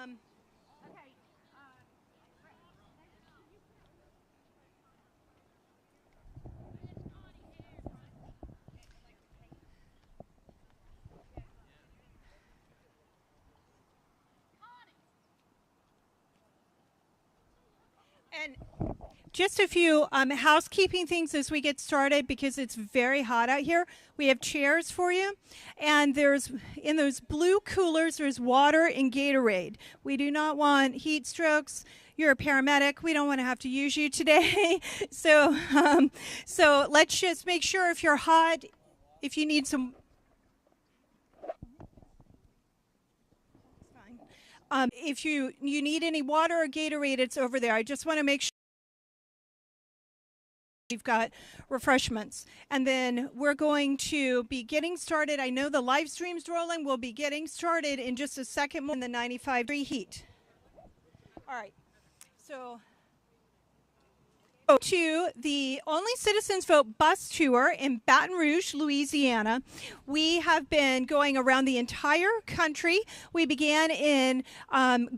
And just a few housekeeping things as we get started because it's very hot out here. We have chairs for you, and there's in those blue coolers there's water and Gatorade. We do not want heat strokes. You're a paramedic. We don't want to have to use you today. So let's just make sure if you're hot, if you need some. If you need any water or Gatorade, it's over there. I just want to make sure we've got refreshments. And then we're going to be getting started. I know the live stream's rolling. We'll be getting started in just a second in the 95-degree heat. All right. So to the Only Citizens Vote bus tour in Baton Rouge, Louisiana. We have been going around the entire country. We began in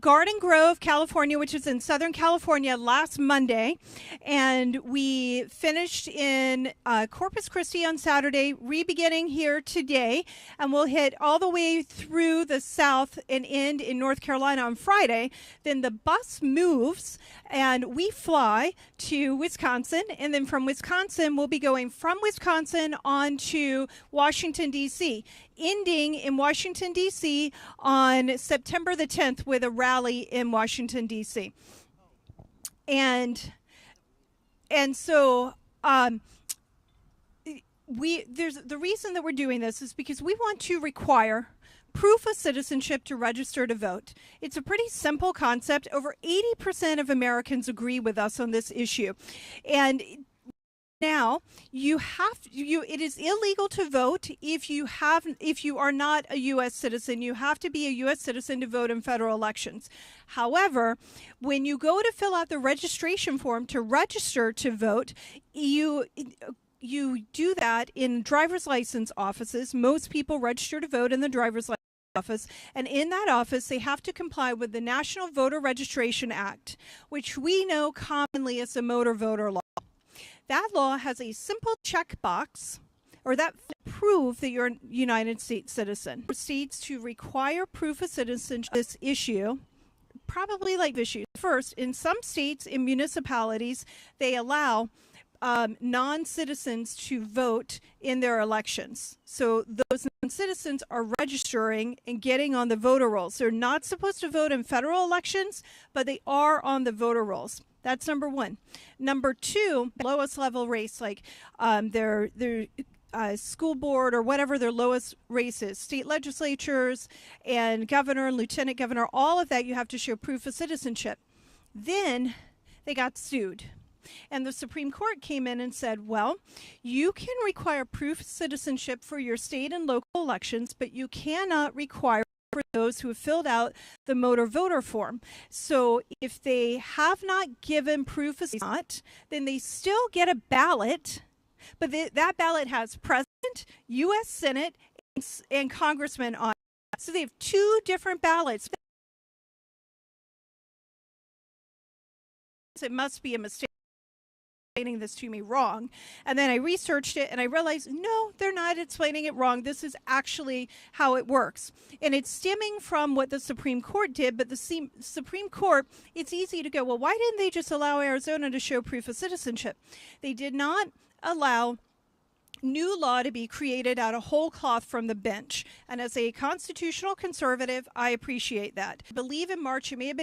Garden Grove, California, which is in Southern California, last Monday. And we finished in Corpus Christi on Saturday, re-beginning here today. And we'll hit all the way through the South and end in North Carolina on Friday. Then the bus moves and we fly to Wisconsin, and then from Wisconsin, we'll be going from Wisconsin on to Washington, D.C., ending in Washington, D.C. on September the 10th with a rally in Washington, D.C. And so there's the reason that we're doing this is because we want to require proof of citizenship to register to vote. It's a pretty simple concept. Over 80% of Americans agree with us on this issue. And now it is illegal to vote if you are not a U.S. citizen. You have to be a U.S. citizen to vote in federal elections. However, when you go to fill out the registration form to register to vote, you do that in driver's license offices. Most people register to vote in the driver's license office, and in that office they have to comply with the National Voter Registration Act, which we know commonly as the motor voter law. That law has a simple checkbox, or that prove that you're a United States citizen. Proceeds to require proof of citizenship. This issue, probably like issues. First, in some states, in municipalities, they allow non-citizens to vote in their elections. So those non-citizens are registering and getting on the voter rolls. They're not supposed to vote in federal elections, but they are on the voter rolls. That's number one. Number two, lowest level race, like their school board or whatever their lowest race is, state legislatures and governor and lieutenant governor, all of that you have to show proof of citizenship. Then they got sued. And the Supreme Court came in and said, well, you can require proof of citizenship for your state and local elections, but you cannot require for those who have filled out the motor voter form. So if they have not given proof of citizenship, then they still get a ballot, but that ballot has president, U.S. Senate, and congressman on it. So they have two different ballots. It must be a mistake. Explaining this to me wrong. And then I researched it and I realized, no, they're not explaining it wrong. This is actually how it works. And it's stemming from what the Supreme Court did, but the Supreme Court, it's easy to go, well, why didn't they just allow Arizona to show proof of citizenship? They did not allow new law to be created out of whole cloth from the bench. And as a constitutional conservative, I appreciate that. I believe in March, it may have been